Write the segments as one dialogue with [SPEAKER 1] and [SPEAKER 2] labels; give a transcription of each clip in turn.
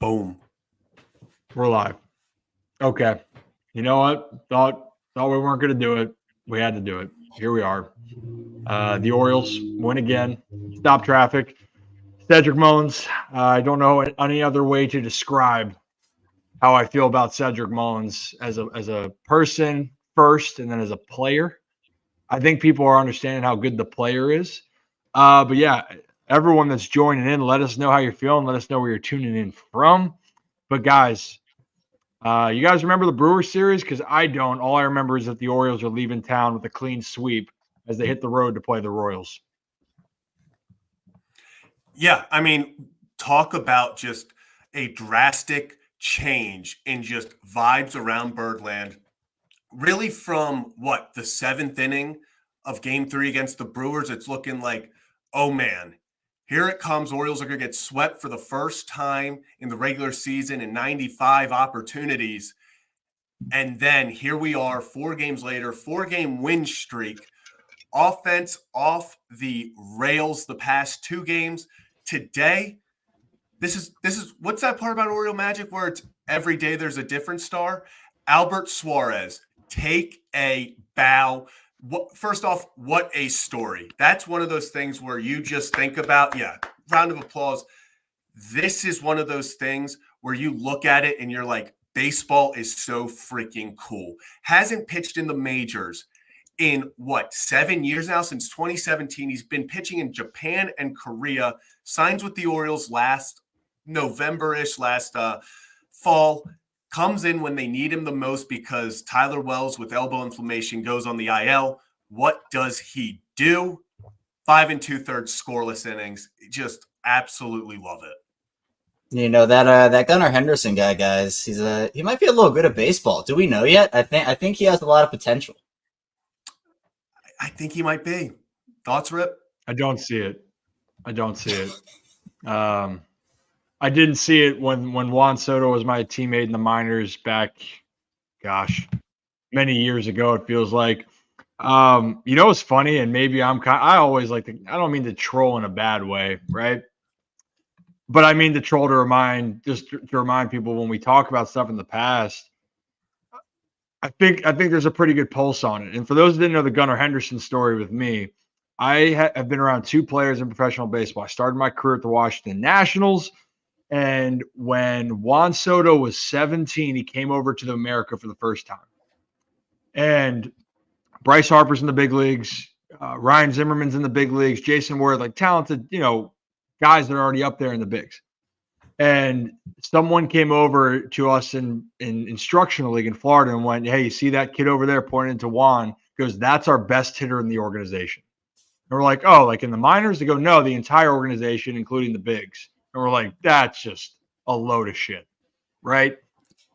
[SPEAKER 1] Boom.
[SPEAKER 2] We're live. Okay. You know what? Thought we weren't going to do it. We had to do it. Here we are. The Orioles win again. Stop traffic. Cedric Mullins. I don't know any other way to describe how I feel about Cedric Mullins as a person first, and then as a player. I think people are understanding how good the player is. But yeah, everyone that's joining in, let us know how you're feeling. Let us know where you're tuning in from. But guys, you guys remember the Brewers series? Because I don't. All I remember is that the Orioles are leaving town with a clean sweep as they hit the road to play the Royals.
[SPEAKER 1] Yeah, I mean, talk about just a drastic change in just vibes around Birdland. Really from the seventh inning of game 3 against the Brewers, it's looking like, oh man, here it comes. Orioles are going to get swept for the first time in the regular season in 95 opportunities. And then here we are 4 games later, 4-game win streak. Offense off the rails the past 2 games. Today, this is what's that part about Oriole Magic where it's every day there's a different star? Albert Suarez, take a bow. First off, what a story. That's one of those things where you just think about, round of applause. This is one of those things where you look at it and you're like, baseball is so freaking cool. Hasn't pitched in the majors in 7 years now, since 2017. He's been pitching in Japan and Korea, signs with the Orioles last November-ish, last fall, comes in when they need him the most because Tyler Wells with elbow inflammation goes on the IL. What does he do? 5 2/3 scoreless innings. Just absolutely love it.
[SPEAKER 3] You know that Gunnar Henderson guy, guys. He might be a little good at baseball. Do we know yet? I think he has a lot of potential.
[SPEAKER 1] I think he might be. Thoughts, Rip?
[SPEAKER 2] I don't see it. I didn't see it when Juan Soto was my teammate in the minors back, many years ago. It feels like. It's funny, and maybe I always like to. I don't mean to troll in a bad way, right? But I mean to troll to remind people when we talk about stuff in the past. I think there's a pretty good pulse on it. And for those who didn't know the Gunnar Henderson story with me, I have been around 2 players in professional baseball. I started my career at the Washington Nationals, and when Juan Soto was 17, he came over to America for the first time. And Bryce Harper's in the big leagues, Ryan Zimmerman's in the big leagues, Jason Ward, like talented, guys that are already up there in the bigs. And someone came over to us in instructional league in Florida and went, "Hey, you see that kid over there?" Pointing to Juan. Goes, "That's our best hitter in the organization." And we're like, "Oh, like in the minors?" They go, "No, the entire organization, including the bigs." And we're like, "That's just a load of shit," right?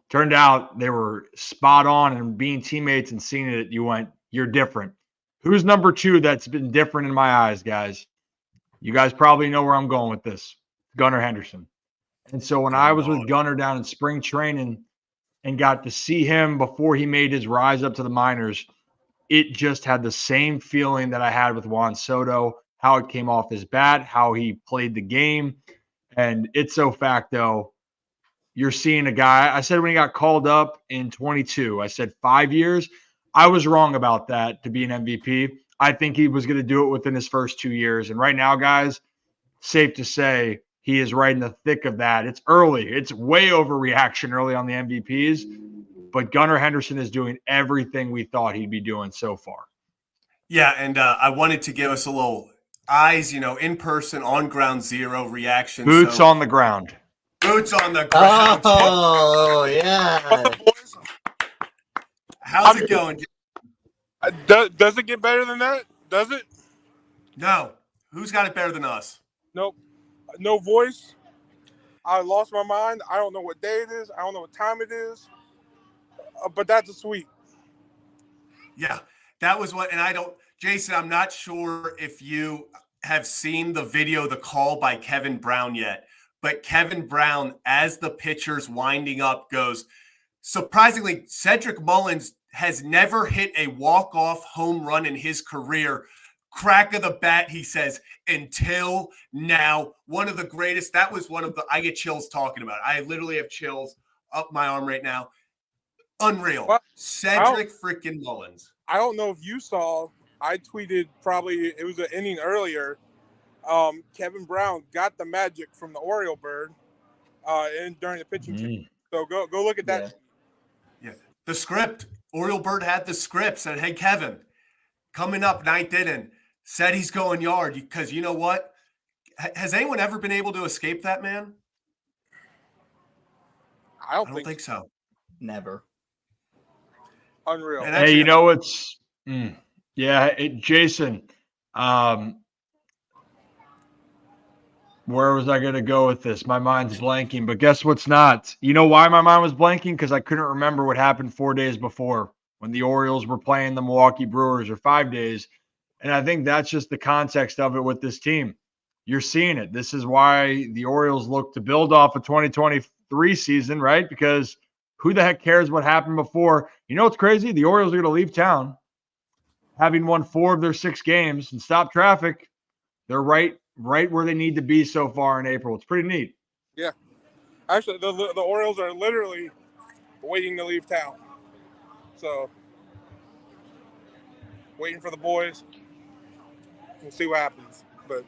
[SPEAKER 2] Turned out they were spot on, and being teammates and seeing it, you went, "You're different." Who's number 2 that's been different in my eyes, guys? You guys probably know where I'm going with this. Gunnar Henderson. And so when I was with Gunnar down in spring training and got to see him before he made his rise up to the minors, it just had the same feeling that I had with Juan Soto, how it came off his bat, how he played the game. And ipso facto, you're seeing a guy. I said when he got called up in 22, I said 5 years. I was wrong about that to be an MVP. I think he was going to do it within his first 2 years. And right now, guys, safe to say he is right in the thick of that. It's early. It's way overreaction early on the MVPs. But Gunnar Henderson is doing everything we thought he'd be doing so far.
[SPEAKER 1] Yeah, and I wanted to give us a little eyes, in person, on ground zero reaction.
[SPEAKER 2] Boots on the ground.
[SPEAKER 1] Boots on the ground.
[SPEAKER 3] Oh, yeah.
[SPEAKER 1] How's it going?
[SPEAKER 4] Does it get better than that? Does it?
[SPEAKER 1] No. Who's got it better than us?
[SPEAKER 4] Nope. No voice. I lost my mind. I don't know what day it is. I don't know what time it is. But that's a sweep.
[SPEAKER 1] Yeah, that was what, and Jason, I'm not sure if you have seen the video, the call by Kevin Brown yet, but Kevin Brown, as the pitcher's winding up, goes, surprisingly, Cedric Mullins has never hit a walk-off home run in his career. crack of the bat, he says, until now. One of the greatest. That was one of the, I get chills talking about it. I literally have chills up my arm right now. Unreal.
[SPEAKER 4] Well,
[SPEAKER 1] Cedric freaking Mullins.
[SPEAKER 4] I don't know if you saw, I tweeted probably, it was an inning earlier. Kevin Brown got the magic from the Oriole bird during the pitching change. So go look at that.
[SPEAKER 1] Yeah. The script. Oriole bird had the script. Said, hey, Kevin, coming up ninth inning. Said he's going yard because you know what? Has anyone ever been able to escape that man?
[SPEAKER 4] I don't
[SPEAKER 1] think so.
[SPEAKER 3] Never.
[SPEAKER 4] Unreal.
[SPEAKER 2] Hey, you know what's Jason, where was I going to go with this? My mind's blanking, but guess what's not? You know why my mind was blanking? Because I couldn't remember what happened 4 days before when the Orioles were playing the Milwaukee Brewers, or 5 days. And I think that's just the context of it with this team. You're seeing it. This is why the Orioles look to build off a 2023 season, right? Because who the heck cares what happened before? You know what's crazy? The Orioles are going to leave town having won 4 of their 6 games and stop traffic. They're right where they need to be so far in April. It's pretty neat.
[SPEAKER 4] Yeah. Actually, the Orioles are literally waiting to leave town. So, waiting for the boys. We'll see what happens. But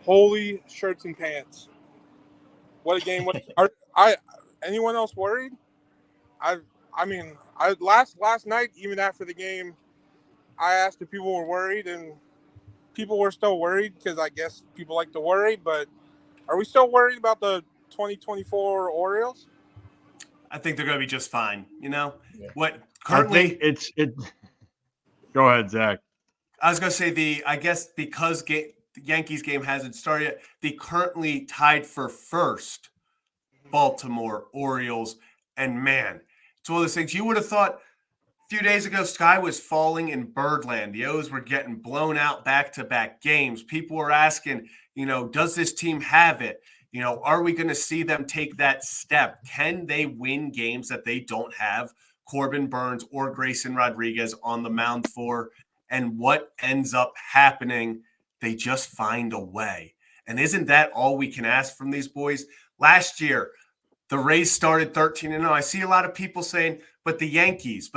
[SPEAKER 4] holy shirts and pants. What a game. Anyone else worried? I mean, last night, even after the game, I asked if people were worried, and people were still worried because I guess people like to worry. But are we still worried about the 2024 Orioles?
[SPEAKER 1] I think they're going to be just fine. You know what?
[SPEAKER 2] Currently, it's. Go ahead, Zach.
[SPEAKER 1] I was going to say I guess because the Yankees game hasn't started yet, the currently tied for first Baltimore Orioles, and man, it's one of those things you would have thought. A few days ago, sky was falling in Birdland. The O's were getting blown out back-to-back games. People were asking, does this team have it? Are we going to see them take that step? Can they win games that they don't have Corbin Burnes or Grayson Rodriguez on the mound for? And what ends up happening? They just find a way. And isn't that all we can ask from these boys? Last year, the Rays started 13-0. I see a lot of people saying, but the Yankees.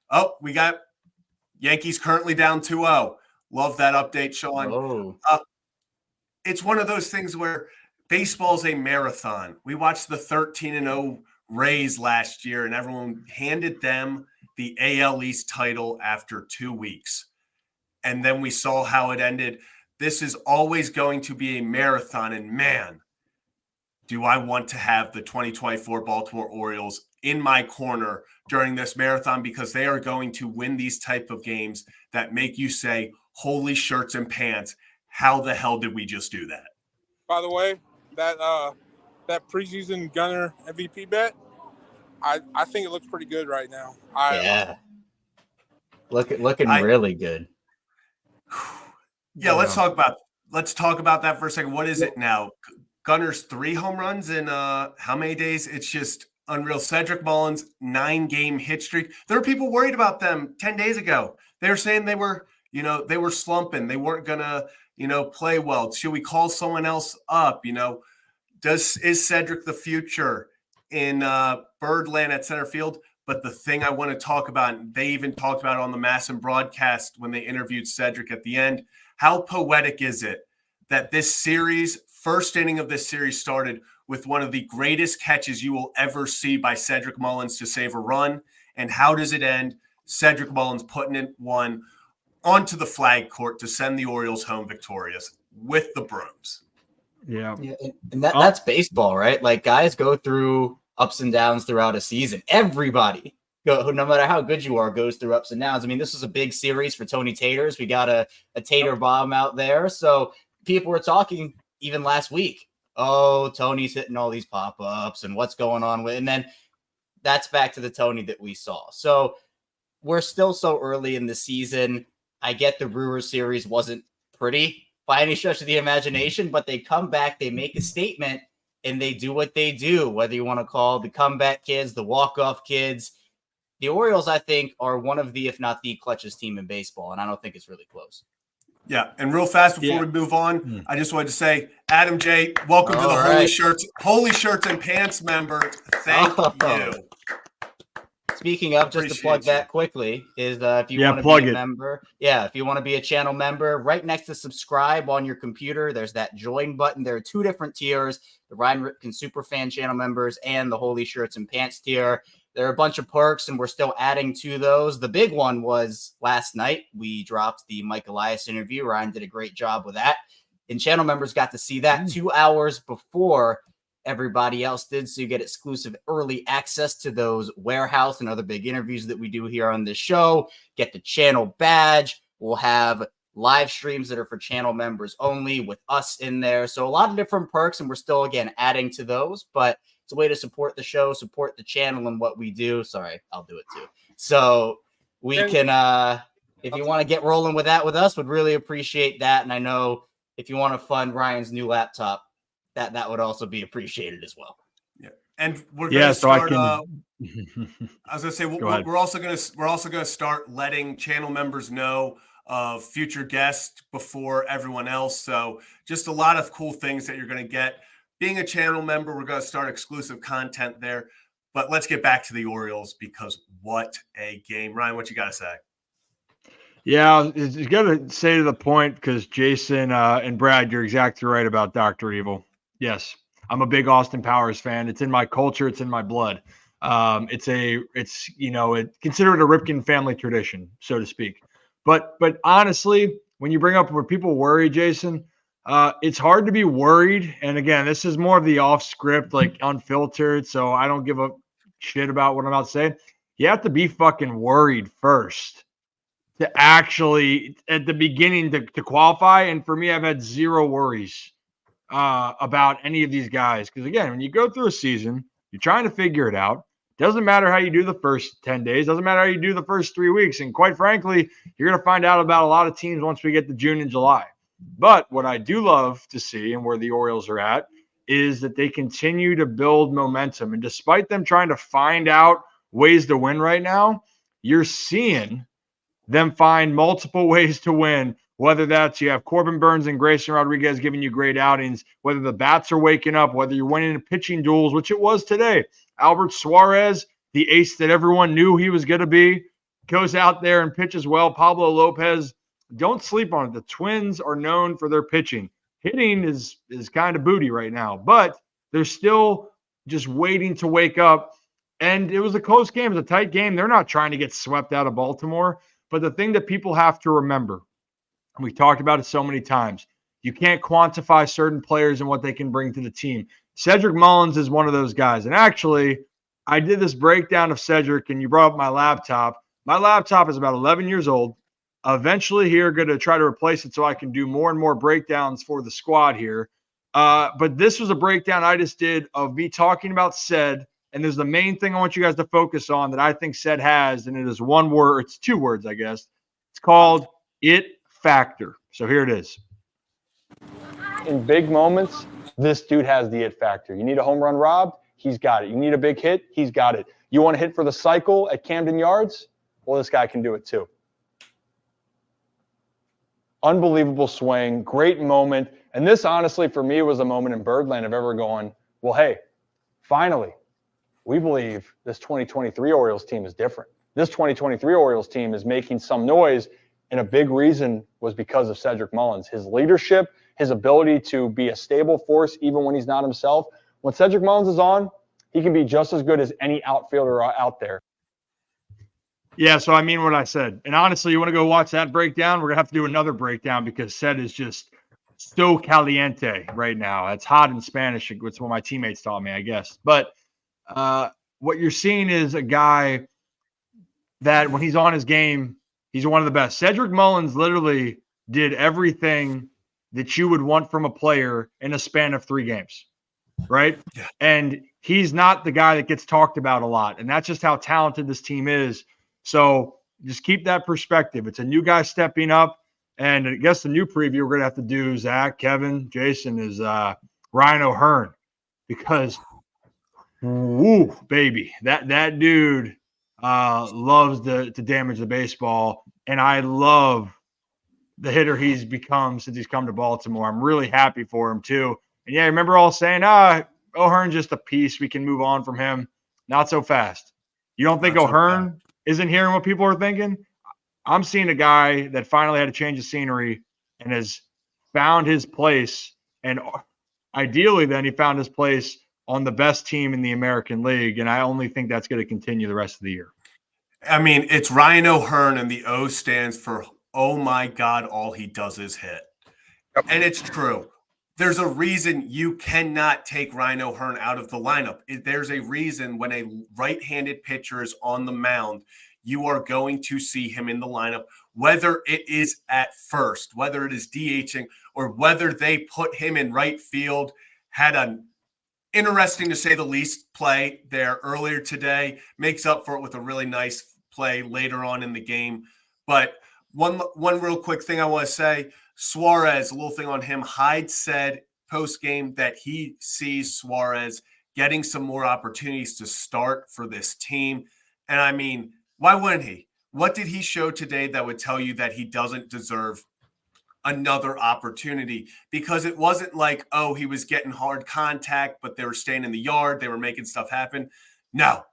[SPEAKER 1] Oh, we got Yankees currently down 2-0. Love that update, Sean. It's one of those things where baseball's a marathon. We watched the 13-0 Rays last year, and everyone handed them the AL East title after 2 weeks. And then we saw how it ended. This is always going to be a marathon, and man, do I want to have the 2024 Baltimore Orioles in my corner during this marathon, because they are going to win these type of games that make you say, holy shirts and pants, how the hell did we just do that?
[SPEAKER 4] By the way, that preseason Gunnar MVP bet, I think it looks pretty good right now.
[SPEAKER 3] Looking really good.
[SPEAKER 1] Yeah, let's talk about that for a second. What is it now? Gunner's 3 home runs in how many days? It's just unreal. Cedric Mullins, 9-game hit streak. There were people worried about them 10 days ago. They were saying they were slumping. They weren't gonna, play well. Should we call someone else up? Is Cedric the future in Birdland at center field? But the thing I want to talk about, and they even talked about it on the Masson broadcast when they interviewed Cedric at the end, how poetic is it that this series, first inning of this series, started with one of the greatest catches you will ever see by Cedric Mullins to save a run. And how does it end? Cedric Mullins putting it one onto the flag court to send the Orioles home victorious with the brooms.
[SPEAKER 3] Yeah, and that's baseball, right? Like, guys go through ups and downs throughout a season. Everybody, no matter how good you are, goes through ups and downs. I mean, this was a big series for Tony Taters. We got a Tater bomb out there. So people were talking even last week, oh, Tony's hitting all these pop-ups and what's going on with, and then that's back to the Tony that we saw. So we're still so early in the season. I get the Brewers series wasn't pretty by any stretch of the imagination, but they come back, they make a statement, and they do what they do, whether you want to call the comeback kids, the walk-off kids. the Orioles, I think, are one of the, if not the clutchest team in baseball, and I don't think it's really close.
[SPEAKER 1] Yeah, and real fast before we move on, I just wanted to say, Adam J, welcome to the Holy Shirts and Pants member. Thank you.
[SPEAKER 3] Speaking of, just to plug that quickly, is if you want to be a member, if you want to be a channel member, right next to subscribe on your computer, there's that join button. There are 2 different tiers, the Ryan Ripken Superfan channel members and the Holy Shirts and Pants tier. There are a bunch of perks, and we're still adding to those. The big one was last night. We dropped the Mike Elias interview. Ryan did a great job with that. And channel members got to see that 2 hours before everybody else did. So you get exclusive early access to those warehouse and other big interviews that we do here on this show. Get the channel badge. We'll have live streams that are for channel members only with us in there. So a lot of different perks, and we're still, again, adding to those. But it's a way to support the show, support the channel and what we do. Sorry, I'll do it too. So we can, if you want to get rolling with that with us, would really appreciate that. And I know if you want to fund Ryan's new laptop, that would also be appreciated as well.
[SPEAKER 1] Yeah, and we're going to start. I was going to say we're also going to start letting channel members know of future guests before everyone else. So just a lot of cool things that you're going to get. Being a channel member, we're going to start exclusive content there. But let's get back to the Orioles, because what a game. Ryan, what you got to say?
[SPEAKER 2] Yeah, you got to say to the point, because Jason and Brad, you're exactly right about Dr. Evil. Yes, I'm a big Austin Powers fan. It's in my culture. It's in my blood. It's considered a Ripken family tradition, so to speak. But honestly, when you bring up where people worry, Jason, it's hard to be worried. And again, this is more of the off script, like unfiltered. So I don't give a shit about what I'm about to say. You have to be fucking worried first to actually, at the beginning, to qualify. And for me, I've had zero worries about any of these guys. Because again, when you go through a season, you're trying to figure it out. Doesn't matter how you do the first 10 days. Doesn't matter how you do the first 3 weeks. And quite frankly, you're going to find out about a lot of teams once we get to June and July. But what I do love to see, and where the Orioles are at, is that they continue to build momentum. And despite them trying to find out ways to win right now, you're seeing them find multiple ways to win, whether that's you have Corbin Burnes and Grayson Rodriguez giving you great outings, whether the bats are waking up, whether you're winning in pitching duels, which it was today. Albert Suarez, the ace that everyone knew he was going to be, goes out there and pitches well. Pablo Lopez, don't sleep on it. The Twins are known for their pitching. Hitting is kind of booty right now, but they're still just waiting to wake up. And it was a close game. It was a tight game. They're not trying to get swept out of Baltimore. But the thing that people have to remember, and we talked about it so many times, you can't quantify certain players and what they can bring to the team. Cedric Mullins is one of those guys. And actually, I did this breakdown of Cedric, and you brought up my laptop. My laptop is about 11 years old. Eventually here, going to try to replace it so I can do more and more breakdowns for the squad here. But this was a breakdown I just did of me talking about Ced. And there's the main thing I want you guys to focus on that I think Ced has, and it is one word. It's 2 words, I guess. It's called it factor. So here it is. In big moments, this dude has the it factor. You need a home run robbed? He's got it. You need a big hit? He's got it. You want to hit for the cycle at Camden Yards? Well, this guy can do it too. Unbelievable swing, great moment. And this, honestly, for me, was a moment in Birdland of ever going, well, hey, finally, we believe this 2023 Orioles team is different. This 2023 Orioles team is making some noise, and a big reason was because of Cedric Mullins. His leadership, his ability to be a stable force even when he's not himself. When Cedric Mullins is on, he can be just as good as any outfielder out there. Yeah, so I mean what I said. And honestly, you want to go watch that breakdown? We're going to have to do another breakdown because Ced is just so caliente right now. It's hot in Spanish. It's what my teammates taught me, I guess. But what you're seeing is a guy that when he's on his game, he's one of the best. Cedric Mullins literally did everything that you would want from a player in a span of 3 games, right? Yeah. And he's not the guy that gets talked about a lot. And that's just how talented this team is. So just keep that perspective. It's a new guy stepping up. And I guess the new preview we're going to have to do, Zach, Kevin, Jason, is Ryan O'Hearn. Because, woo, baby, that dude loves to damage the baseball, and I love the hitter he's become since he's come to Baltimore. I'm really happy for him too. And yeah, I remember all saying, O'Hearn's just a piece. We can move on from him. Not so fast. You don't think
[SPEAKER 1] Not so
[SPEAKER 2] O'Hearn isn't hearing what people are thinking? I'm seeing a guy that finally had a change of scenery and has found his place. And ideally, then he found his place on the best team in the American League. And I only think that's going to continue the rest of the year.
[SPEAKER 1] I mean, it's Ryan O'Hearn, and the O stands for, oh my God, all he does is hit. And it's true. There's a reason you cannot take Ryan O'Hearn out of the lineup. There's a reason when a right-handed pitcher is on the mound, you are going to see him in the lineup, whether it is at first, whether it is DHing, or whether they put him in right field. Had an interesting, to say the least, play there earlier today. Makes up for it with a really nice play later on in the game. But one real quick thing I want to say, Suarez, a little thing on him. Hyde said post-game that he sees Suarez getting some more opportunities to start for this team. And I mean, why wouldn't he? What did he show today that would tell you that he doesn't deserve another opportunity? Because it wasn't like, oh, he was getting hard contact, but they were staying in the yard. They were making stuff happen. No,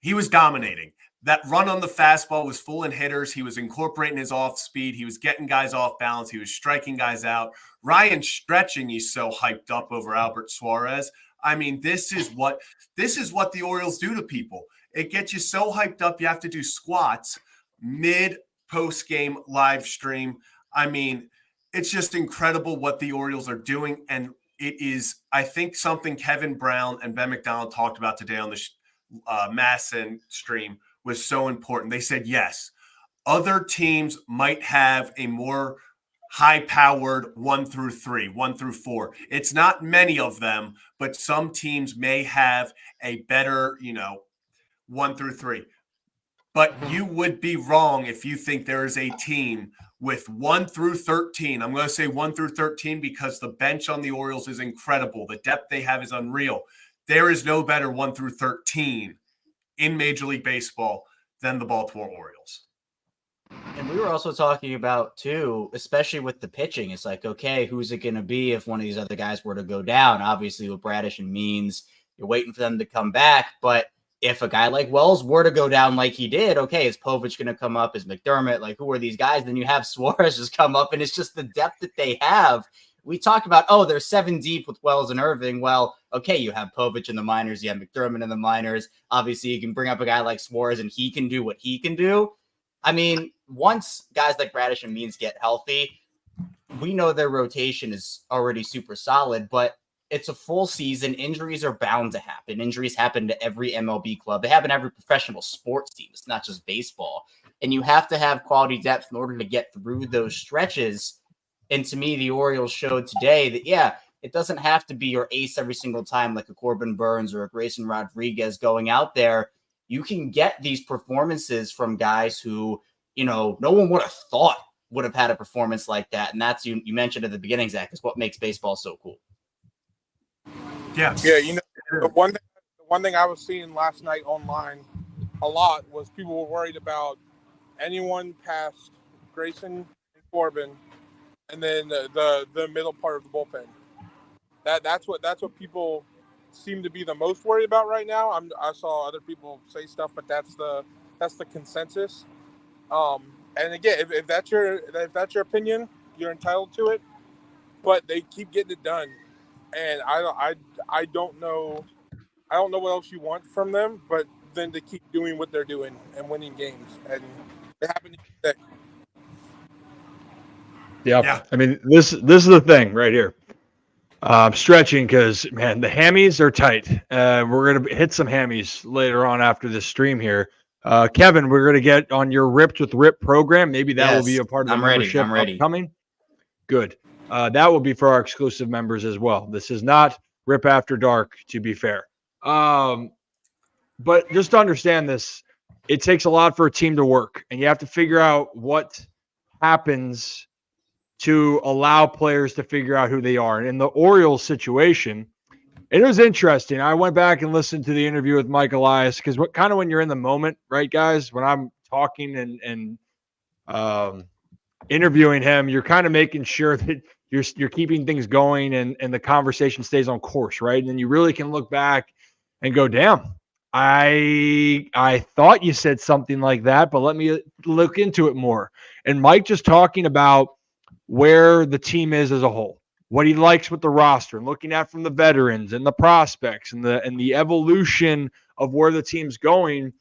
[SPEAKER 1] he was dominating. That run on the fastball was full in hitters. He was incorporating his off speed. He was getting guys off balance. He was striking guys out. Ryan stretching, he's so hyped up over Albert Suarez. I mean, this is what the Orioles do to people. It gets you so hyped up you have to do squats mid post-game live stream. I mean, it's just incredible what the Orioles are doing. And it is, I think, something Kevin Brown and Ben McDonald talked about today on the Masson stream was so important. They said, yes, other teams might have a more high-powered 1 through 3, 1 through 4. It's not many of them, but some teams may have a better, 1 through 3. But you would be wrong if you think there is a team with 1 through 13. I'm going to say 1 through 13 because the bench on the Orioles is incredible. The depth they have is unreal. There is no better 1 through 13 in Major League Baseball than the Baltimore Orioles.
[SPEAKER 3] And we were also talking about, too, especially with the pitching, it's like, okay, who's it going to be if one of these other guys were to go down? Obviously, with Bradish and Means, you're waiting for them to come back. But if a guy like Wells were to go down like he did, okay, is Povich going to come up? Is McDermott? Like, who are these guys? Then you have Suarez just come up, and it's just the depth that they have. We talked about, they're 7 deep with Wells and Irving. Well, okay, you have Povich in the minors. You have McDermott in the minors. Obviously, you can bring up a guy like Suarez, and he can do what he can do. I mean, once guys like Bradish and Means get healthy, we know their rotation is already super solid, but it's a full season. Injuries are bound to happen. Injuries happen to every MLB club. They happen to every professional sports team. It's not just baseball. And you have to have quality depth in order to get through those stretches. And to me, the Orioles showed today that, it doesn't have to be your ace every single time like a Corbin Burns or a Grayson Rodriguez going out there. You can get these performances from guys who, no one would have thought would have had a performance like that. And that's, you mentioned at the beginning, Zach, is what makes baseball so cool.
[SPEAKER 1] Yeah.
[SPEAKER 4] Yeah, the one thing I was seeing last night online a lot was people were worried about anyone past Grayson and Corbin and then the middle part of the bullpen. That's what people seem to be the most worried about right now. I saw other people say stuff, but that's the consensus. And again, if that's your opinion, you're entitled to it. But they keep getting it done, and I don't know what else you want from them, but then to keep doing what they're doing and winning games, and they happen to get
[SPEAKER 2] Yeah. I mean, this is the thing right here. I'm stretching because, man, the hammies are tight. We're going to hit some hammies later on after this stream here. Kevin, we're going to get on your Ripped with Rip program. Maybe that will be a part of the membership upcoming. Good. That will be for our exclusive members as well. This is not Rip After Dark, to be fair. But just to understand this, it takes a lot for a team to work, and you have to figure out what happens to allow players to figure out who they are. And in the Orioles situation, It was interesting. I went back and listened to the interview with Mike Elias because when you're in the moment, right, guys, when I'm talking and interviewing him, you're kind of making sure that you're keeping things going and the conversation stays on course, right? And then you really can look back and go, damn, I thought you said something like that, but let me look into it more. And Mike just talking about where the team is as a whole, what he likes with the roster, and looking at from the veterans and the prospects and the evolution of where the team's going.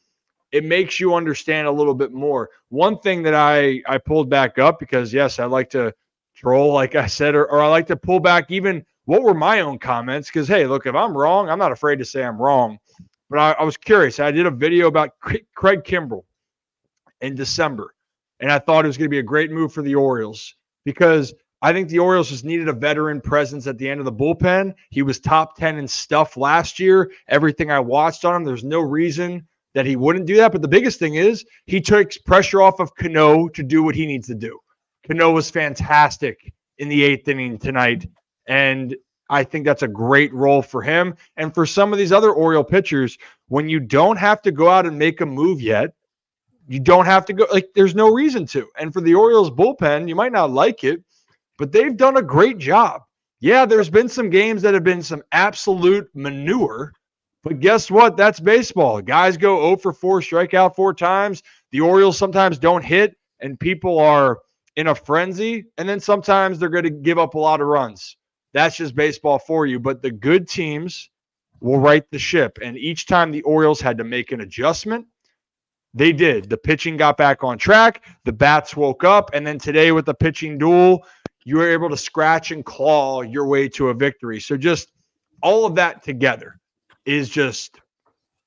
[SPEAKER 2] It makes you understand a little bit more. One thing that I pulled back up because, yes, I like to troll, like I said, or I like to pull back even what were my own comments because, hey, look, if I'm wrong, I'm not afraid to say I'm wrong. But I was curious. I did a video about Craig Kimbrell in December, and I thought it was going to be a great move for the Orioles because I think the Orioles just needed a veteran presence at the end of the bullpen. He was top 10 in stuff last year. Everything I watched on him, there's no reason that he wouldn't do that. But the biggest thing is he takes pressure off of Cano to do what he needs to do. Cano was fantastic in the 8th inning tonight, and I think that's a great role for him. And for some of these other Oriole pitchers, when you don't have to go out and make a move yet, you don't have to go, like, there's no reason to. And for the Orioles bullpen, you might not like it, but they've done a great job. Yeah, there's been some games that have been some absolute manure, but guess what? That's baseball. Guys go 0 for 4, strike out 4 times. The Orioles sometimes don't hit, and people are in a frenzy, and then sometimes they're going to give up a lot of runs. That's just baseball for you. But the good teams will right the ship, and each time the Orioles had to make an adjustment, they did. The pitching got back on track. The bats woke up, and then today with the pitching duel, you were able to scratch and claw your way to a victory. So just all of that together is just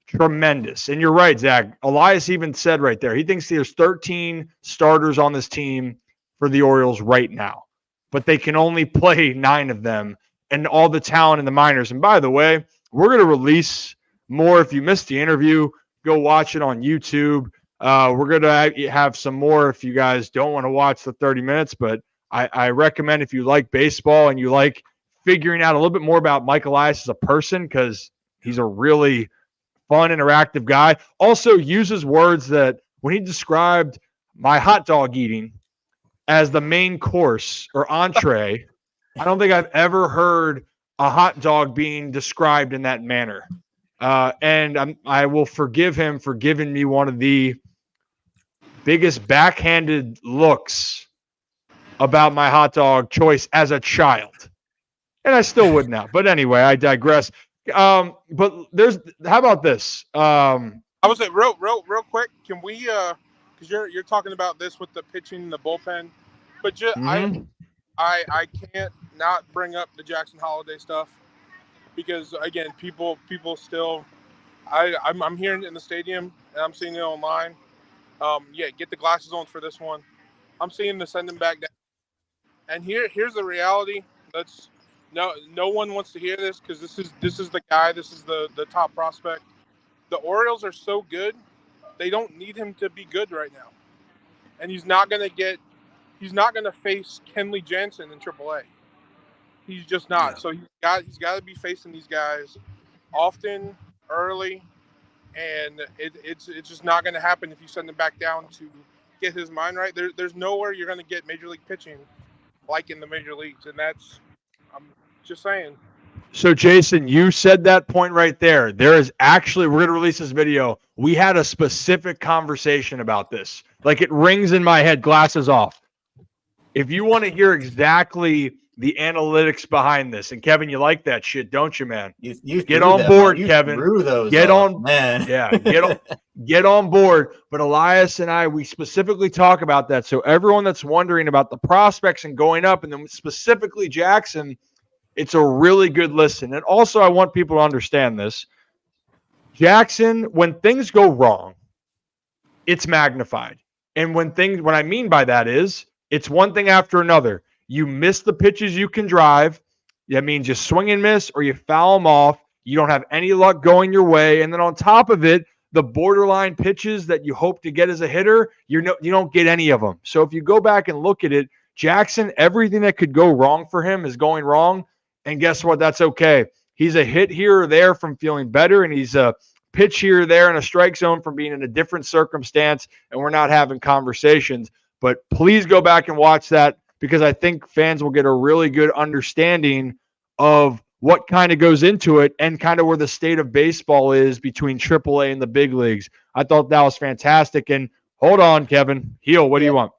[SPEAKER 2] tremendous. And you're right, Zach. Elias even said right there, he thinks there's 13 starters on this team for the Orioles right now, but they can only play 9 of them and all the talent in the minors. And by the way, we're going to release more. If you missed the interview, go watch it on YouTube. We're going to have some more if you guys don't want to watch the 30 minutes, but I recommend if you like baseball and you like figuring out a little bit more about Mike Elias as a person, because he's a really fun, interactive guy. Also uses words that when he described my hot dog eating as the main course or entree, I don't think I've ever heard a hot dog being described in that manner. And I will forgive him for giving me one of the biggest backhanded looks about my hot dog choice as a child. And I still would now. But anyway, I digress. But how about this?
[SPEAKER 4] I would say real quick, can we because you're talking about this with the pitching and the bullpen, but just I can't not bring up the Jackson Holliday stuff because again, people still I'm hearing it in the stadium and I'm seeing it online. Get the glasses on for this one. I'm seeing to send him back down. And here's the reality. That's no one wants to hear this because this is the guy. This is the top prospect. The Orioles are so good, they don't need him to be good right now. And he's not gonna face Kenley Jansen in AAA. He's just not. Yeah. So he's got to be facing these guys often, early, and it's just not going to happen if you send him back down to get his mind right. There's nowhere you're going to get major league pitching like in the major leagues, and I'm just saying.
[SPEAKER 2] So, Jason, you said that point right there. There is actually, we're going to release this video. We had a specific conversation about this. Like, it rings in my head, glasses off. If you want to hear exactly the analytics behind this, and Kevin, you like that shit, don't you, man?
[SPEAKER 3] You
[SPEAKER 2] get on board, Kevin.
[SPEAKER 3] Get
[SPEAKER 2] on,
[SPEAKER 3] man.
[SPEAKER 2] Yeah, get on board. But Elias and I, we specifically talk about that. So everyone that's wondering about the prospects and going up, and then specifically Jackson, it's a really good listen. And also, I want people to understand this. Jackson, when things go wrong, it's magnified. And what I mean by that is, it's one thing after another. You miss the pitches you can drive. That means you swing and miss or you foul them off. You don't have any luck going your way. And then on top of it, the borderline pitches that you hope to get as a hitter, you don't get any of them. So if you go back and look at it, Jackson, everything that could go wrong for him is going wrong. And guess what? That's okay. he's a hit here or there from feeling better, and he's a pitch here or there in a strike zone from being in a different circumstance, and we're not having conversations. But please go back and watch that, because I think fans will get a really good understanding of what kind of goes into it and kind of where the state of baseball is between AAA and the big leagues. I thought that was fantastic. And hold on, Kevin. Heel, what do you want?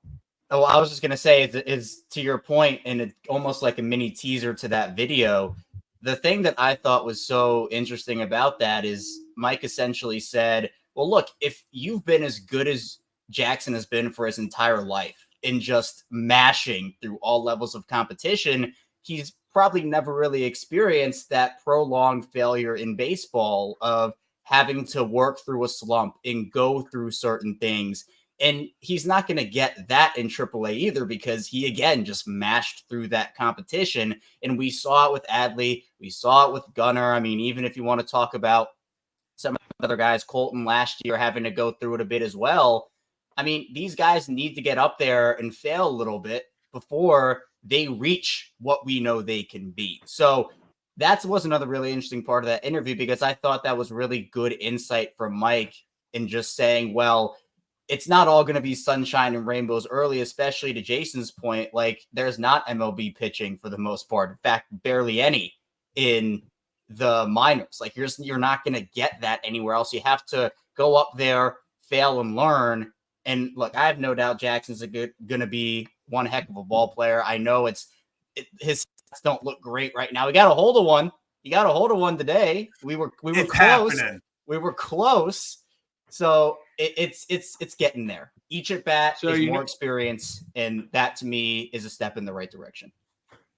[SPEAKER 3] Oh, I was just going to say is to your point, and it's almost like a mini teaser to that video. The thing that I thought was so interesting about that is Mike essentially said, well, look, if you've been as good as Jackson has been for his entire life in just mashing through all levels of competition, he's probably never really experienced that prolonged failure in baseball of having to work through a slump and go through certain things. And he's not going to get that in AAA either, because he, again, just mashed through that competition. And we saw it with Adley. We saw it with Gunnar. I mean, even if you want to talk about some other guys, Colton last year having to go through it a bit as well. I mean, these guys need to get up there and fail a little bit before they reach what we know they can be. So that was another really interesting part of that interview, because I thought that was really good insight from Mike in just saying, well, it's not all going to be sunshine and rainbows early, especially to Jason's point. Like, there's not MLB pitching for the most part. In fact, barely any in the minors. Like, you're not going to get that anywhere else. You have to go up there, fail, and learn. And look, I have no doubt Jackson's going to be one heck of a ball player. I know his stats don't look great right now. We got a hold of one. You got a hold of one today. We were close.
[SPEAKER 1] Happening.
[SPEAKER 3] We were close. So it's getting there. Each at bat is more experience, and that to me is a step in the right direction.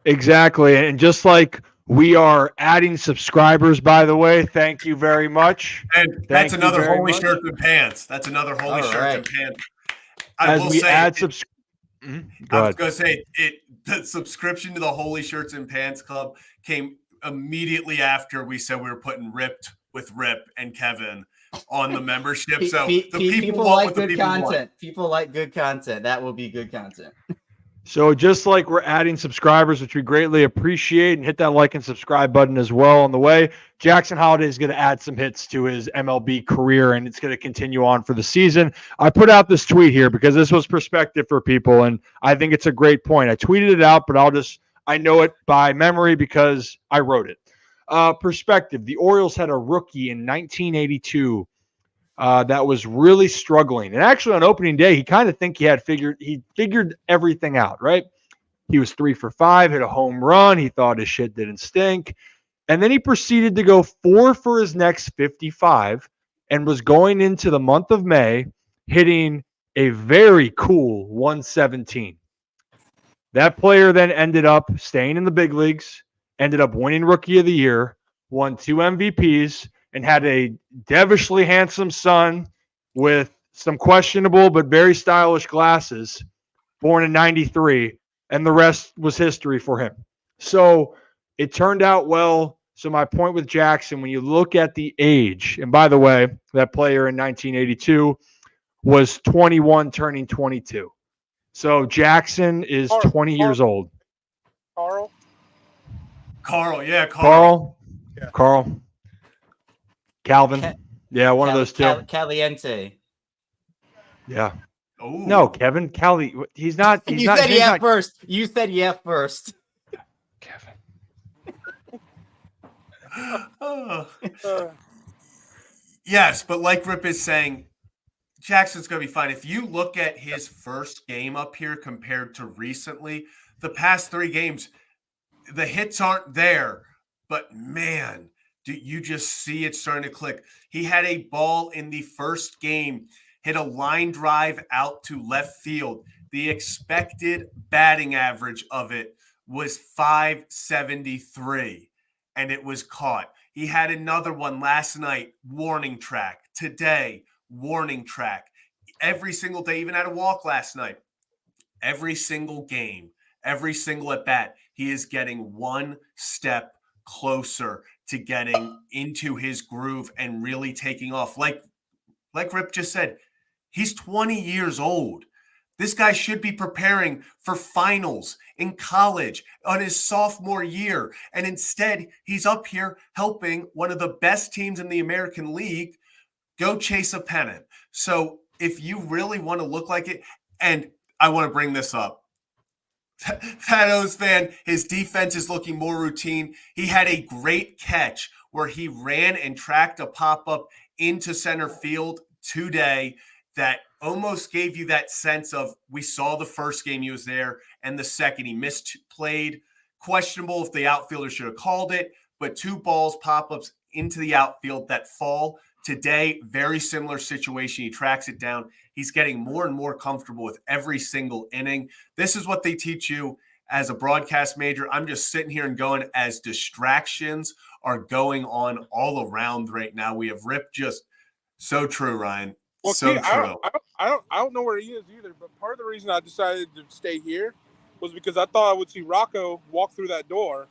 [SPEAKER 2] Exactly. And just like we are adding subscribers, by the way, thank you very much.
[SPEAKER 1] And that's another Holy Shirts and Pants. That's another Holy Shirts and Pants.
[SPEAKER 2] I was going
[SPEAKER 1] to say the subscription to the Holy Shirts and Pants Club came immediately after we said we were putting Ripped with Rip and Kevin on the membership. So the people
[SPEAKER 3] like good content. People like good content. That will be good content.
[SPEAKER 2] So just like we're adding subscribers, which we greatly appreciate, and hit that like and subscribe button as well on the way, Jackson Holliday is going to add some hits to his MLB career, and it's going to continue on for the season. I put out this tweet here because this was perspective for people, and I think it's a great point. I tweeted it out, but I know it by memory because I wrote it. Perspective. The Orioles had a rookie in 1982 that was really struggling. And actually on opening day, he kind of figured everything out, right? He was 3 for 5, hit a home run. He thought his shit didn't stink. And then he proceeded to go 4 for his next 55 and was going into the month of May hitting a very cool 117. That player then ended up staying in the big leagues, ended up winning Rookie of the Year, won 2 MVPs, and had a devilishly handsome son with some questionable but very stylish glasses, born in 93, and the rest was history for him. So it turned out well. So my point with Jackson, when you look at the age, and by the way, that player in 1982 was 21 turning 22. So Jackson is 20 years old.
[SPEAKER 4] Carl,
[SPEAKER 1] yeah,
[SPEAKER 2] Carl.
[SPEAKER 4] Yeah.
[SPEAKER 2] Carl. Calvin. Yeah, one of those two.
[SPEAKER 3] Caliente.
[SPEAKER 2] Yeah.
[SPEAKER 1] Ooh.
[SPEAKER 2] No, Kevin. Cali. He's not.
[SPEAKER 3] You said yeah first. You said yeah first.
[SPEAKER 2] Kevin.
[SPEAKER 1] Yes, but like Rip is saying, Jackson's going to be fine. If you look at his first game up here compared to recently, the past 3 games, the hits aren't there, but man, you just see it starting to click. He had a ball in the first game, hit a line drive out to left field. The expected batting average of it was 573, and it was caught. He had another one last night, warning track. Today, warning track. Every single day, even had a walk last night. Every single game, every single at bat, he is getting one step closer to getting into his groove and really taking off. Like Rip just said, he's 20 years old. This guy should be preparing for finals in college on his sophomore year. And instead, he's up here helping one of the best teams in the American League go chase a pennant. So if you really want to look like it, and I want to bring this up, Fat O's fan, his defense is looking more routine. He had a great catch where he ran and tracked a pop-up into center field today that almost gave you that sense of, we saw the first game he was there, and the second he misplayed. Questionable if the outfielder should have called it, but 2 balls pop-ups into the outfield that fall. Today, very similar situation. He tracks it down. He's getting more and more comfortable with every single inning. This is what they teach you as a broadcast major. I'm just sitting here and going, as distractions are going on all around right now. We have Rip just so true, Ryan.
[SPEAKER 4] Well,
[SPEAKER 1] so
[SPEAKER 4] see,
[SPEAKER 1] true.
[SPEAKER 4] I don't know where he is either. But part of the reason I decided to stay here was because I thought I would see Rocco walk through that door.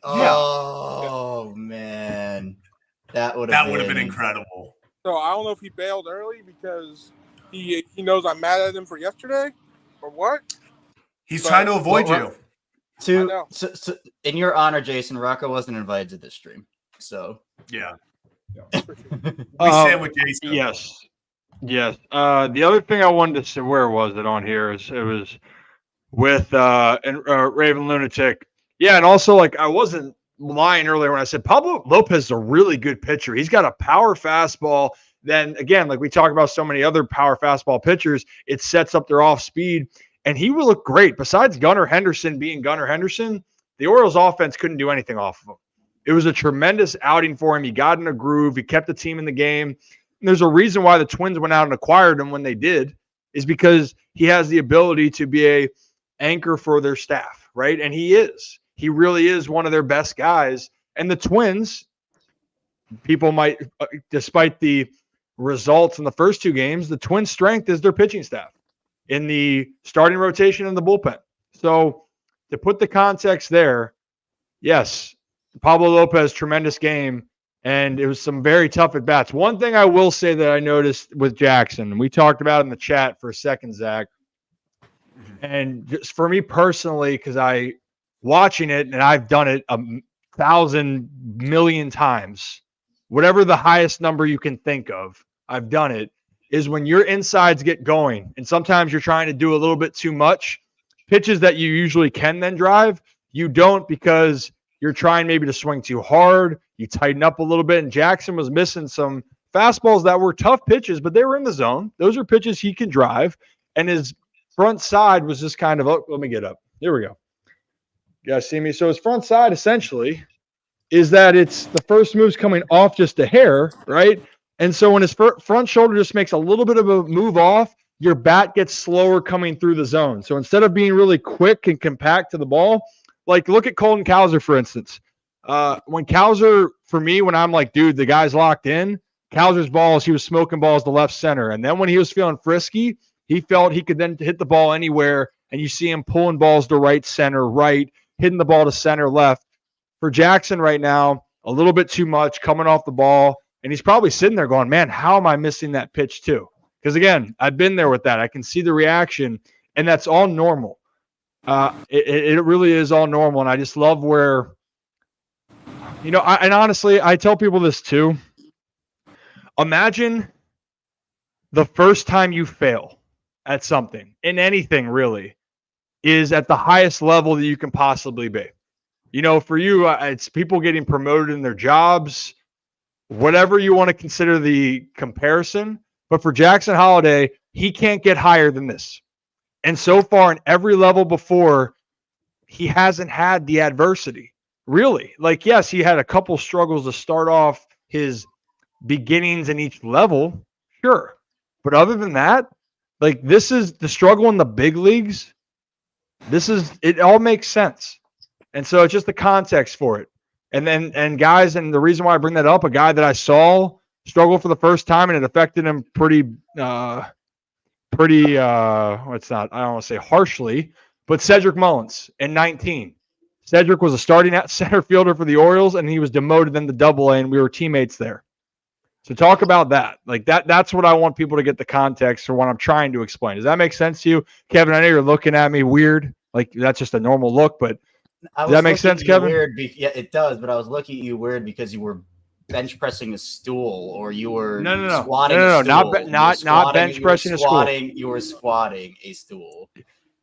[SPEAKER 3] Oh man, that would have
[SPEAKER 1] been incredible.
[SPEAKER 4] So I don't know if he bailed early because he knows I'm mad at him for yesterday, or what.
[SPEAKER 1] He's trying to avoid you.
[SPEAKER 3] So, in your honor, Jason, Rocco wasn't invited to this stream. So
[SPEAKER 1] yeah.
[SPEAKER 4] For sure.
[SPEAKER 1] We stand with Jason.
[SPEAKER 2] Yes. The other thing I wanted to say, where was it on here? It was with Raven Lunatic. Yeah, and also, like, I wasn't lying earlier when I said Pablo Lopez is a really good pitcher. He's got a power fastball. Then again, like we talk about so many other power fastball pitchers, it sets up their off speed, and he will look great. Besides Gunnar Henderson being Gunnar Henderson, the Orioles offense couldn't do anything off of him. It was a tremendous outing for him. He got in a groove. He kept the team in the game. And there's a reason why the Twins went out and acquired him when they did, is because he has the ability to be a anchor for their staff, right? And he is. He really is one of their best guys. And the Twins, people might, despite the results in the first 2 games, the Twins' strength is their pitching staff in the starting rotation and the bullpen. So to put the context there, yes, Pablo Lopez, tremendous game, and it was some very tough at-bats. One thing I will say that I noticed with Jackson, and we talked about it in the chat for a second, Zach, and just for me personally, because I watching it, and I've done it 1,000 million times, whatever the highest number you can think of, I've done it, is when your insides get going, and sometimes you're trying to do a little bit too much, pitches that you usually can then drive, you don't, because you're trying maybe to swing too hard. You tighten up a little bit, and Jackson was missing some fastballs that were tough pitches, but they were in the zone. Those are pitches he can drive, and his front side was just kind of, let me get up. There we go. You guys see me? So his front side essentially is that it's the first move's coming off just a hair, right? And so when his front shoulder just makes a little bit of a move off, your bat gets slower coming through the zone. So instead of being really quick and compact to the ball, like, look at Colton Cowser, for instance. When Cowser, for me, when I'm like, dude, the guy's locked in, Cowser's balls, he was smoking balls to left center. And then when he was feeling frisky, he felt he could then hit the ball anywhere, and you see him pulling balls to right center, right, hitting the ball to center, left. For Jackson right now, a little bit too much coming off the ball, and he's probably sitting there going, man, how am I missing that pitch too? Because, again, I've been there with that. I can see the reaction, and that's all normal. It really is all normal, and I just love where, and honestly, I tell people this too. Imagine the first time you fail at something, in anything really, is at the highest level that you can possibly be. For you, it's people getting promoted in their jobs, whatever you want to consider the comparison. But for Jackson Holliday, he can't get higher than this. And so far in every level before, he hasn't had the adversity, really. Like, yes, he had a couple struggles to start off his beginnings in each level, sure. But other than that, like, this is the struggle in the big leagues. It all makes sense. And so it's just the context for it. And guys, and the reason why I bring that up, a guy that I saw struggle for the first time, and it affected him pretty, I don't want to say harshly, but Cedric Mullins in 19. Cedric was a starting center fielder for the Orioles, and he was demoted into Double-A, and we were teammates there. So talk about that. Like that's what I want people to get the context for what I'm trying to explain. Does that make sense to you, Kevin? I know you're looking at me weird. Like that's just a normal look, but does that make sense, Kevin?
[SPEAKER 3] Weird. Yeah, it does. But I was looking at you weird because you were bench pressing a stool, or you were squatting.
[SPEAKER 2] No,
[SPEAKER 3] a stool.
[SPEAKER 2] not bench pressing a stool.
[SPEAKER 3] You were squatting a stool.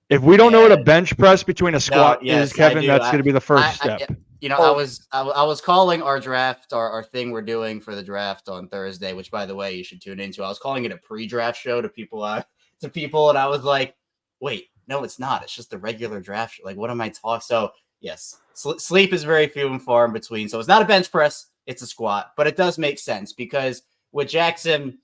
[SPEAKER 2] If we don't know what a bench press between a squat is, Kevin, that's going to be the first step.
[SPEAKER 3] I was calling our draft, our thing we're doing for the draft on Thursday, which by the way you should tune into. I was calling it a pre-draft show to people, and I was like, wait, no, it's not. It's just the regular draft show. Like, what am I talking? So yes, sleep is very few and far in between. So it's not a bench press, it's a squat, but it does make sense because with Jackson,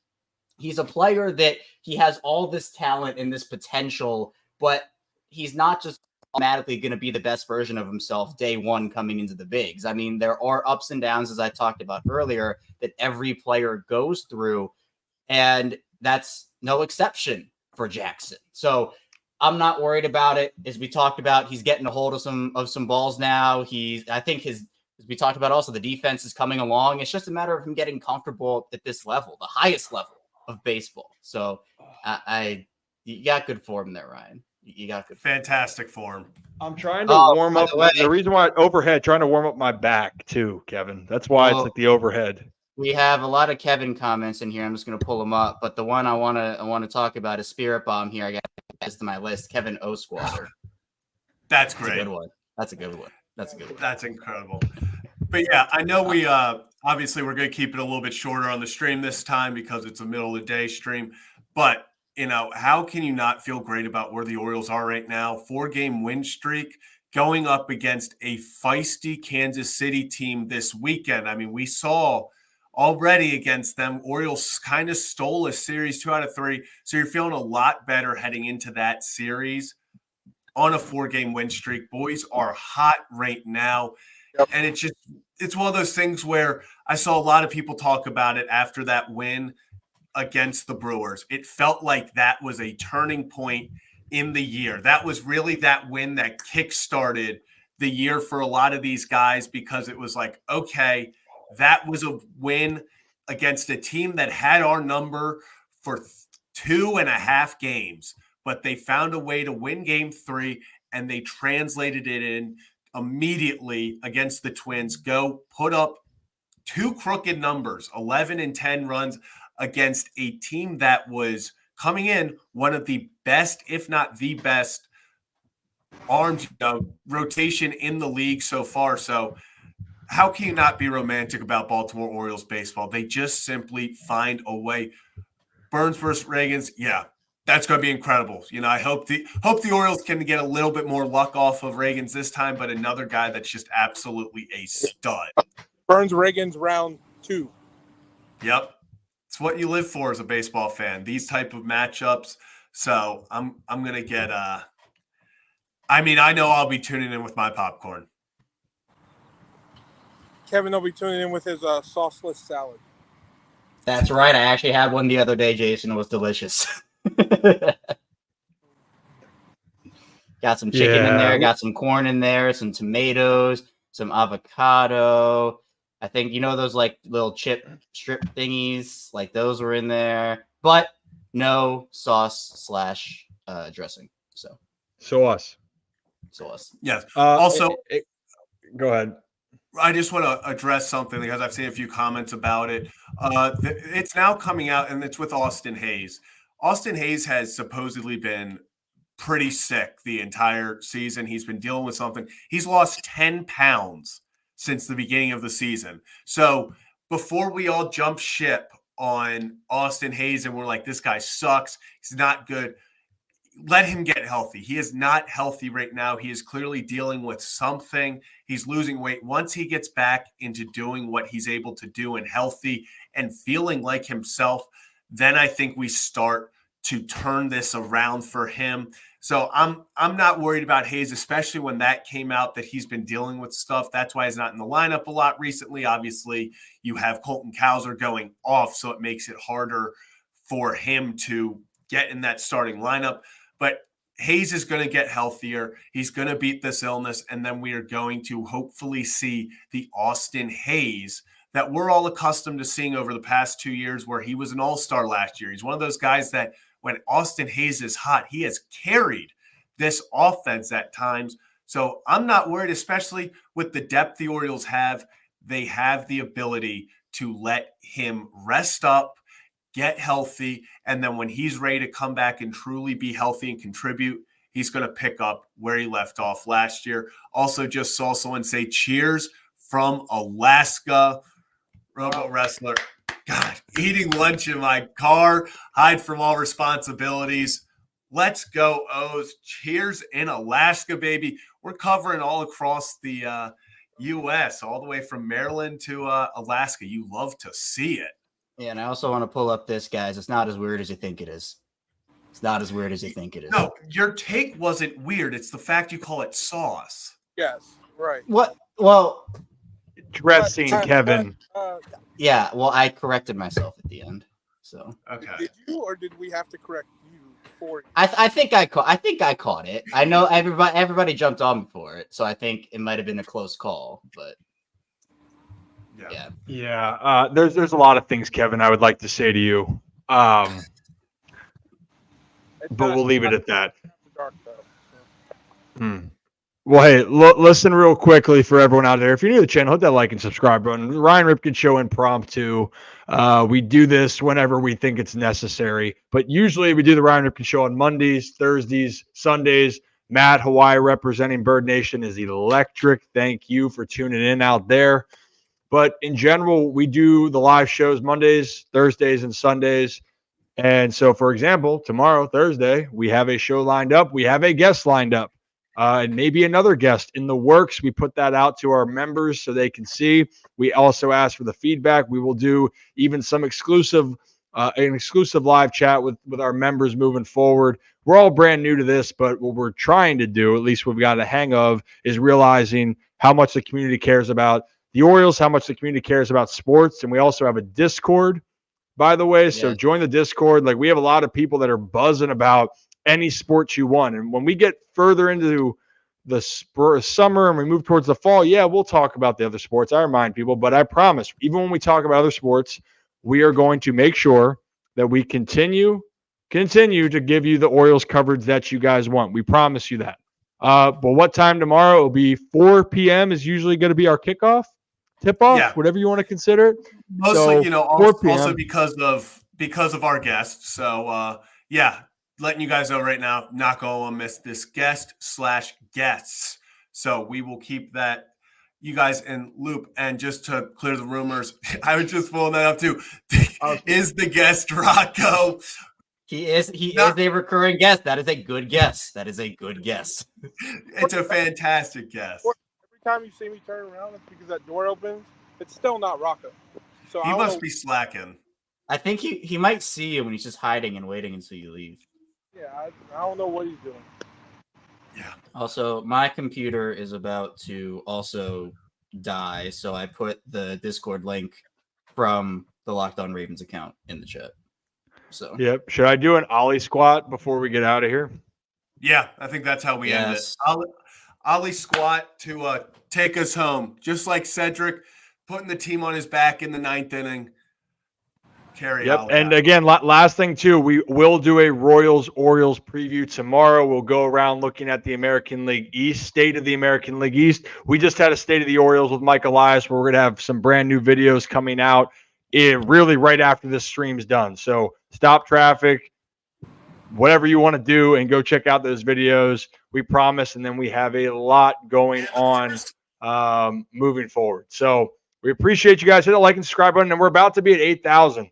[SPEAKER 3] he's a player that he has all this talent and this potential, but he's not just automatically going to be the best version of himself day one coming into the bigs. I mean, there are ups and downs, as I talked about earlier, that every player goes through, and that's no exception for Jackson. So I'm not worried about it. As we talked about, he's getting a hold of some balls now. As we talked about also, the defense is coming along. It's just a matter of him getting comfortable at this level, the highest level of baseball. So you got good form there, Ryan. You got good.
[SPEAKER 1] Fantastic form.
[SPEAKER 2] I'm trying to warm up. The reason why overhead, trying to warm up my back too, Kevin. That's why it's like the overhead.
[SPEAKER 3] We have a lot of Kevin comments in here. I'm just going to pull them up, but the one I want to talk about is Spirit Bomb here. I got this to my list. Kevin Oswater.
[SPEAKER 1] That's great.
[SPEAKER 3] That's a good one.
[SPEAKER 1] That's incredible. But yeah, I know we obviously we're going to keep it a little bit shorter on the stream this time because it's a middle of the day stream, but how can you not feel great about where the Orioles are right now? 4-game win streak going up against a feisty Kansas City team this weekend. I mean, we saw already against them, Orioles kind of stole a series 2 out of 3. So you're feeling a lot better heading into that series on a 4-game win streak. Boys are hot right now. Yep. And it's one of those things where I saw a lot of people talk about it after that win against the Brewers. It felt like that was a turning point in the year. That was really that win that kick-started the year for a lot of these guys because it was like, okay, that was a win against a team that had our number for 2.5 games, but they found a way to win game 3 and they translated it in immediately against the Twins. Go put up 2 crooked numbers, 11 and 10 runs against a team that was coming in one of the best, if not the best, armed rotation in the league so far. So how can you not be romantic about Baltimore Orioles baseball? They just simply find a way. Burns versus Reagans, yeah, that's going to be incredible. I hope the Orioles can get a little bit more luck off of Reagans this time, but another guy that's just absolutely a stud.
[SPEAKER 4] Burns Reagans round 2.
[SPEAKER 1] Yep. It's what you live for as a baseball fan, these type of matchups. So I'm going to get I know I'll be tuning in with my popcorn.
[SPEAKER 4] Kevin will be tuning in with his sauceless salad.
[SPEAKER 3] That's right. I actually had one the other day, Jason. It was delicious. Got some chicken in there, got some corn in there, some tomatoes, some avocado. I think, those like little chip strip thingies, like those were in there, but no sauce / dressing. So
[SPEAKER 2] Sauce.
[SPEAKER 1] Yes. Also,
[SPEAKER 2] go ahead.
[SPEAKER 1] I just want to address something because I've seen a few comments about it. It's now coming out, and it's with Austin Hayes. Austin Hayes has supposedly been pretty sick the entire season. He's been dealing with something. He's lost 10 pounds since the beginning of the season. So before we all jump ship on Austin Hayes and we're like, this guy sucks, he's not good, let him get healthy. He is not healthy right now. He is clearly dealing with something. He's losing weight. Once he gets back into doing what he's able to do and healthy and feeling like himself, then I think we start to turn this around for him. So I'm not worried about Hayes, especially when that came out that he's been dealing with stuff. That's why he's not in the lineup a lot recently. Obviously, you have Colton Cowser going off, so it makes it harder for him to get in that starting lineup. But Hayes is going to get healthier. He's going to beat this illness, and then we are going to hopefully see the Austin Hayes that we're all accustomed to seeing over the past 2 years, where he was an all-star last year. He's one of those guys that when Austin Hayes is hot, he has carried this offense at times. So I'm not worried, especially with the depth the Orioles have. They have the ability to let him rest up, get healthy, and then when he's ready to come back and truly be healthy and contribute, he's going to pick up where he left off last year. Also, just saw someone say cheers from Alaska. Robo Wrestler. God, eating lunch in my car, hide from all responsibilities. Let's go, O's. Cheers in Alaska, baby. We're covering all across the U.S., all the way from Maryland to Alaska. You love to see it.
[SPEAKER 3] Yeah, and I also want to pull up this, guys. It's not as weird as you think it is. It's not as weird as you think it is.
[SPEAKER 1] No, your take wasn't weird. It's the fact you call it sauce.
[SPEAKER 4] Yes, right.
[SPEAKER 3] What? Well,
[SPEAKER 2] Dressing, Kevin.
[SPEAKER 3] yeah. Well, I corrected myself at the end. So
[SPEAKER 1] Okay.
[SPEAKER 4] Did you, or did we have to correct you for it?
[SPEAKER 3] I think I caught it. I know everybody jumped on me for it, so I think it might have been a close call. But yeah.
[SPEAKER 2] Yeah. There's a lot of things, Kevin, I would like to say to you. But we'll leave it at that.
[SPEAKER 4] Dark, though.
[SPEAKER 2] Well, hey, listen real quickly for everyone out there. If you're new to the channel, hit that like and subscribe button. Ryan Ripken Show Impromptu. We do this whenever we think it's necessary. But usually we do the Ryan Ripken Show on Mondays, Thursdays, Sundays. Matt, Hawaii, representing Bird Nation, is electric. Thank you for tuning in out there. But in general, we do the live shows Mondays, Thursdays, and Sundays. And so, for example, tomorrow, Thursday, we have a show lined up. We have a guest lined up. And maybe another guest in the works. We put that out to our members so they can see. We also ask for the feedback. We will do even some exclusive live chat with our members moving forward. We're all brand new to this, but what we're trying to do, at least what we've got a hang of, is realizing how much the community cares about the Orioles, how much the community cares about sports. And we also have a Discord, by the way. So join the Discord. Like, we have a lot of people that are buzzing about any sport you want. And when we get further into the summer and we move towards the fall, we'll talk about the other sports. I remind people, but I promise, even when we talk about other sports, we are going to make sure that we continue to give you the Orioles coverage that you guys want. We promise you that. But what time tomorrow? It'll be 4 p.m. is usually going to be our kickoff, tip-off, whatever you want to consider it.
[SPEAKER 1] Mostly,
[SPEAKER 2] so,
[SPEAKER 1] also because of our guests. So, letting you guys know right now, not going to miss this guest/guests. So we will keep that, you guys, in loop. And just to clear the rumors, I was just pulling that up too. Is the guest Rocco?
[SPEAKER 3] He is a recurring guest. That is a good guess. It's
[SPEAKER 1] a fantastic guess.
[SPEAKER 4] Every time you see me turn around, it's because that door opens. It's still not Rocco. So
[SPEAKER 1] he must be slacking.
[SPEAKER 3] I think he might see you when he's just hiding and waiting until you leave.
[SPEAKER 4] Yeah, I don't know what he's doing.
[SPEAKER 1] Yeah.
[SPEAKER 3] Also, my computer is about to also die, so I put the Discord link from the Locked On Ravens account in the chat. So.
[SPEAKER 2] Yep. Should I do an Ollie squat before we get out of here?
[SPEAKER 1] Yeah, I think that's how we end it. Ollie squat to take us home, just like Cedric putting the team on his back in the 9th inning.
[SPEAKER 2] And again, last thing too, we will do a Orioles preview tomorrow. We'll go around looking at the American League East, state of the American League East. We just had a state of the Orioles with Mike Elias, where we're going to have some brand new videos coming out really right after this stream's done. So stop traffic, whatever you want to do, and go check out those videos. We promise. And then we have a lot going on moving forward. So we appreciate you guys. Hit the like and subscribe button. And we're about to be at 8,000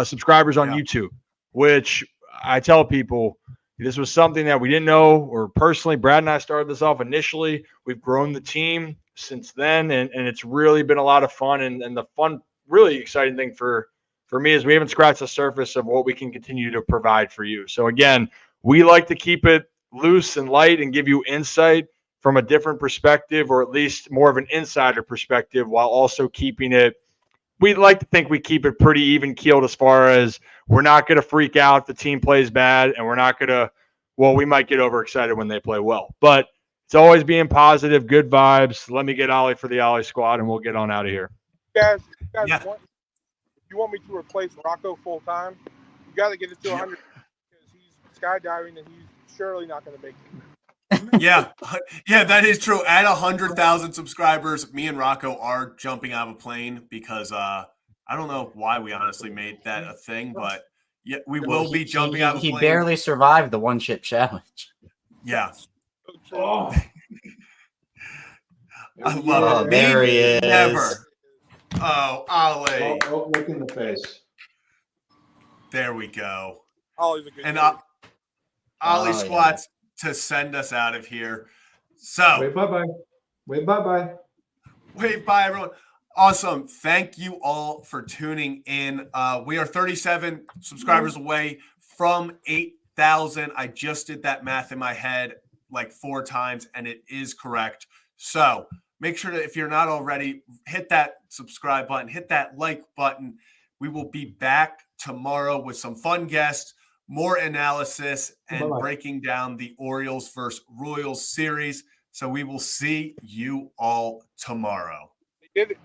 [SPEAKER 2] subscribers on YouTube, which I tell people, this was something that we didn't know, or personally, Brad and I started this off initially. We've grown the team since then, and it's really been a lot of fun. And the fun, really exciting thing for me is we haven't scratched the surface of what we can continue to provide for you. So again, we like to keep it loose and light and give you insight from a different perspective, or at least more of an insider perspective, while also keeping it, we'd like to think we keep it pretty even keeled, as far as we're not going to freak out if the team plays bad, and we're not going to, we might get overexcited when they play well, but it's always being positive, good vibes. Let me get Ollie for the Ollie squad, and we'll get on out of here.
[SPEAKER 4] Guys, guys
[SPEAKER 1] Yeah.
[SPEAKER 4] if you want me to replace Rocco full time, you got to get it to 100 because he's skydiving and he's surely not going to make it.
[SPEAKER 1] Yeah, yeah, that is true. At 100,000 subscribers, me and Rocco are jumping out of a plane because I don't know why we honestly made that a thing, but yeah, we will be jumping out of a
[SPEAKER 3] He
[SPEAKER 1] plane.
[SPEAKER 3] barely survived the one chip challenge.
[SPEAKER 1] Yeah.
[SPEAKER 4] So true.
[SPEAKER 2] Oh,
[SPEAKER 1] I love it.
[SPEAKER 3] There he is.
[SPEAKER 1] Never. Oh, Ollie.
[SPEAKER 2] oh, look in the face.
[SPEAKER 1] There we go.
[SPEAKER 4] Ollie's a good
[SPEAKER 1] And
[SPEAKER 4] dude.
[SPEAKER 1] Ollie
[SPEAKER 3] Oh,
[SPEAKER 1] squats to send us out of here. So
[SPEAKER 2] Wait, bye-bye. Wait, bye-bye.
[SPEAKER 1] wave bye, everyone. Awesome. Thank you all for tuning in. We are 37 subscribers away from 8,000. I just did that math in my head like 4 times, and it is correct. So make sure that if you're not already, hit that subscribe button, hit that like button. We will be back tomorrow with some fun guests, more analysis, and breaking down the Orioles versus Royals series. So we will see you all tomorrow.
[SPEAKER 4] They did it.